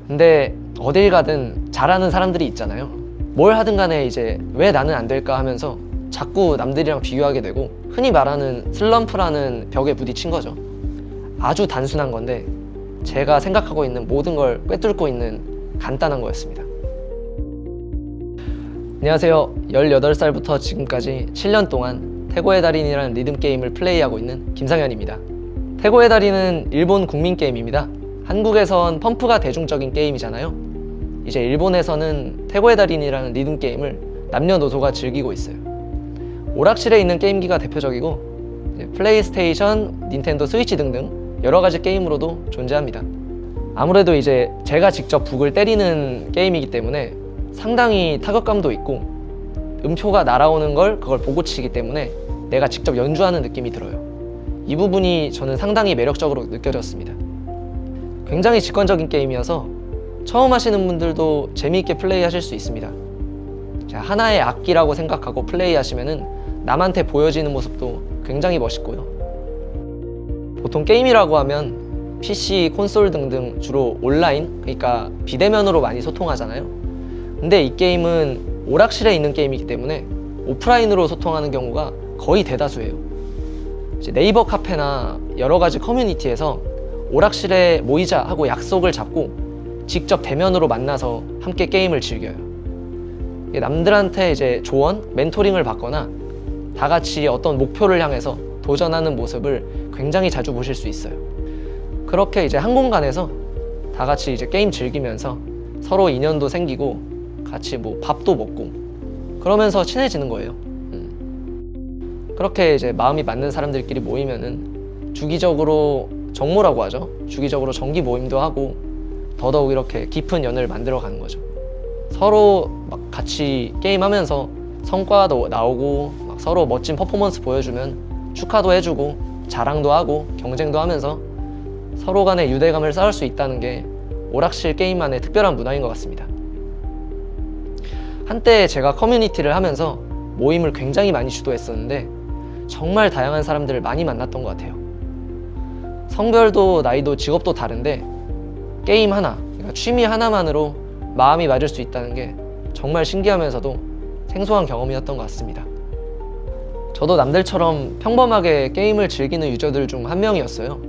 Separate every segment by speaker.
Speaker 1: 근데 어딜 가든 잘하는 사람들이 있잖아요. 뭘 하든 간에 이제 왜 나는 안 될까 하면서 자꾸 남들이랑 비교하게 되고 흔히 말하는 슬럼프라는 벽에 부딪힌 거죠. 아주 단순한 건데 제가 생각하고 있는 모든 걸 꿰뚫고 있는 간단한 거였습니다. 안녕하세요. 18살부터 지금까지 7년 동안 태고의 달인이라는 리듬 게임을 플레이하고 있는 김상현입니다. 태고의 달인은 일본 국민 게임입니다. 한국에선 펌프가 대중적인 게임이잖아요. 이제 일본에서는 태고의 달인이라는 리듬 게임을 남녀노소가 즐기고 있어요. 오락실에 있는 게임기가 대표적이고 플레이스테이션, 닌텐도 스위치 등등 여러 가지 게임으로도 존재합니다. 아무래도 이제 제가 직접 북을 때리는 게임이기 때문에 상당히 타격감도 있고 음표가 날아오는 걸 그걸 보고 치기 때문에 내가 직접 연주하는 느낌이 들어요. 이 부분이 저는 상당히 매력적으로 느껴졌습니다. 굉장히 직관적인 게임이어서 처음 하시는 분들도 재미있게 플레이하실 수 있습니다. 하나의 악기라고 생각하고 플레이하시면은 남한테 보여지는 모습도 굉장히 멋있고요. 보통 게임이라고 하면 PC, 콘솔 등등 주로 온라인, 그러니까 비대면으로 많이 소통하잖아요. 근데 이 게임은 오락실에 있는 게임이기 때문에 오프라인으로 소통하는 경우가 거의 대다수예요. 이제 네이버 카페나 여러 가지 커뮤니티에서 오락실에 모이자 하고 약속을 잡고 직접 대면으로 만나서 함께 게임을 즐겨요. 남들한테 이제 조언, 멘토링을 받거나 다 같이 어떤 목표를 향해서 도전하는 모습을 굉장히 자주 보실 수 있어요. 그렇게 이제 한 공간에서 다 같이 이제 게임 즐기면서 서로 인연도 생기고 같이 뭐 밥도 먹고 그러면서 친해지는 거예요. 그렇게 이제 마음이 맞는 사람들끼리 모이면은 주기적으로 정모라고 하죠. 주기적으로 정기 모임도 하고 더더욱 이렇게 깊은 연을 만들어 가는 거죠. 서로 막 같이 게임하면서 성과도 나오고 막 서로 멋진 퍼포먼스 보여주면 축하도 해주고 자랑도 하고 경쟁도 하면서 서로 간의 유대감을 쌓을 수 있다는 게 오락실 게임만의 특별한 문화인 것 같습니다. 한때 제가 커뮤니티를 하면서 모임을 굉장히 많이 주도했었는데 정말 다양한 사람들을 많이 만났던 것 같아요. 성별도 나이도 직업도 다른데 게임 하나, 그러니까 취미 하나만으로 마음이 맞을 수 있다는 게 정말 신기하면서도 생소한 경험이었던 것 같습니다. 저도 남들처럼 평범하게 게임을 즐기는 유저들 중 한 명이었어요.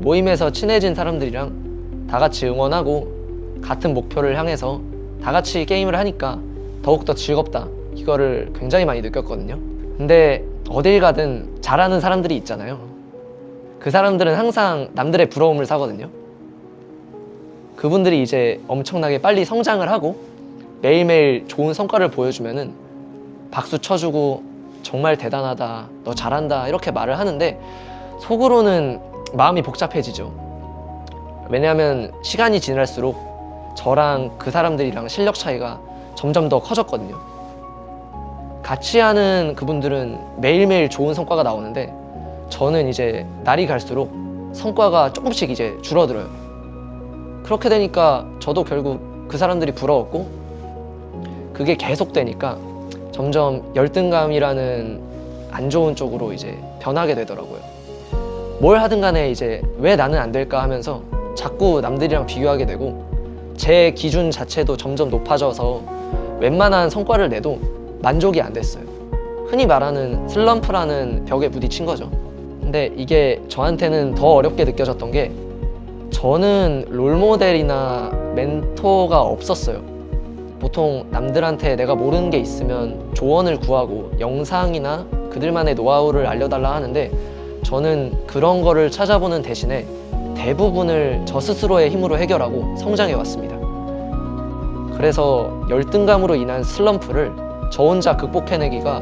Speaker 1: 모임에서 친해진 사람들이랑 다 같이 응원하고 같은 목표를 향해서 다 같이 게임을 하니까 더욱더 즐겁다, 이거를 굉장히 많이 느꼈거든요. 근데 어딜 가든 잘하는 사람들이 있잖아요. 그 사람들은 항상 남들의 부러움을 사거든요. 그분들이 이제 엄청나게 빨리 성장을 하고 매일매일 좋은 성과를 보여주면은 박수 쳐주고 정말 대단하다, 너 잘한다 이렇게 말을 하는데 속으로는 마음이 복잡해지죠. 왜냐하면 시간이 지날수록 저랑 그 사람들이랑 실력 차이가 점점 더 커졌거든요. 같이 하는 그분들은 매일매일 좋은 성과가 나오는데 저는 이제 날이 갈수록 성과가 조금씩 이제 줄어들어요. 그렇게 되니까 저도 결국 그 사람들이 부러웠고 그게 계속되니까 점점 열등감이라는 안 좋은 쪽으로 이제 변하게 되더라고요. 뭘 하든 간에 이제 왜 나는 안 될까 하면서 자꾸 남들이랑 비교하게 되고 제 기준 자체도 점점 높아져서 웬만한 성과를 내도 만족이 안 됐어요. 흔히 말하는 슬럼프라는 벽에 부딪힌 거죠. 근데 이게 저한테는 더 어렵게 느껴졌던 게 저는 롤모델이나 멘토가 없었어요. 보통 남들한테 내가 모르는 게 있으면 조언을 구하고 영상이나 그들만의 노하우를 알려달라 하는데 저는 그런 거를 찾아보는 대신에 대부분을 저 스스로의 힘으로 해결하고 성장해 왔습니다. 그래서 열등감으로 인한 슬럼프를 저 혼자 극복해내기가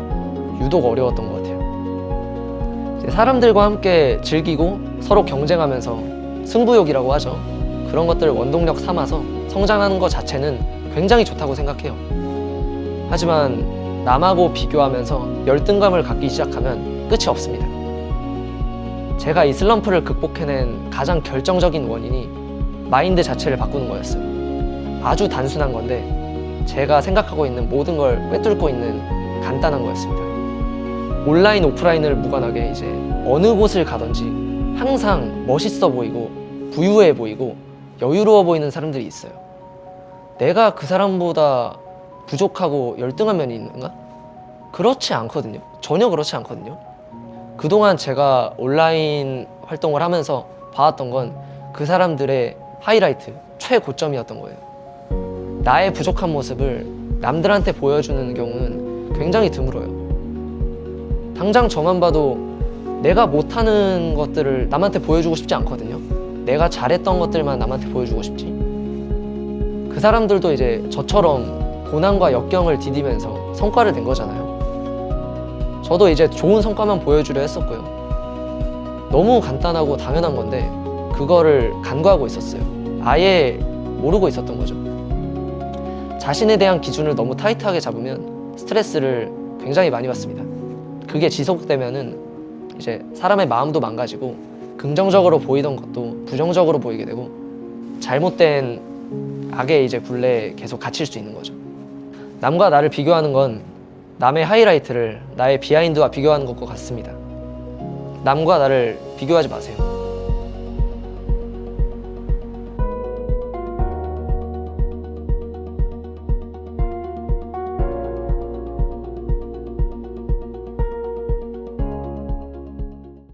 Speaker 1: 유독 어려웠던 것 같아요. 사람들과 함께 즐기고 서로 경쟁하면서 승부욕이라고 하죠. 그런 것들을 원동력 삼아서 성장하는 것 자체는 굉장히 좋다고 생각해요. 하지만 남하고 비교하면서 열등감을 갖기 시작하면 끝이 없습니다. 제가 이 슬럼프를 극복해낸 가장 결정적인 원인이 마인드 자체를 바꾸는 거였어요. 아주 단순한 건데 제가 생각하고 있는 모든 걸 꿰뚫고 있는 간단한 거였습니다. 온라인, 오프라인을 무관하게 이제 어느 곳을 가든지 항상 멋있어 보이고 부유해 보이고 여유로워 보이는 사람들이 있어요. 내가 그 사람보다 부족하고 열등한 면이 있는가? 그렇지 않거든요. 전혀 그렇지 않거든요. 그동안 제가 온라인 활동을 하면서 봐왔던 건 그 사람들의 하이라이트, 최고점이었던 거예요. 나의 부족한 모습을 남들한테 보여주는 경우는 굉장히 드물어요. 당장 저만 봐도 내가 못하는 것들을 남한테 보여주고 싶지 않거든요. 내가 잘했던 것들만 남한테 보여주고 싶지. 그 사람들도 이제 저처럼 고난과 역경을 디디면서 성과를 낸 거잖아요. 저도 이제 좋은 성과만 보여주려 했었고요. 너무 간단하고 당연한 건데 그거를 간과하고 있었어요. 아예 모르고 있었던 거죠. 자신에 대한 기준을 너무 타이트하게 잡으면 스트레스를 굉장히 많이 받습니다. 그게 지속되면은 이제 사람의 마음도 망가지고 긍정적으로 보이던 것도 부정적으로 보이게 되고 잘못된 악의 이제 굴레에 계속 갇힐 수 있는 거죠. 남과 나를 비교하는 건 남의 하이라이트를 나의 비하인드와 비교하는 것과 같습니다. 남과 나를 비교하지 마세요.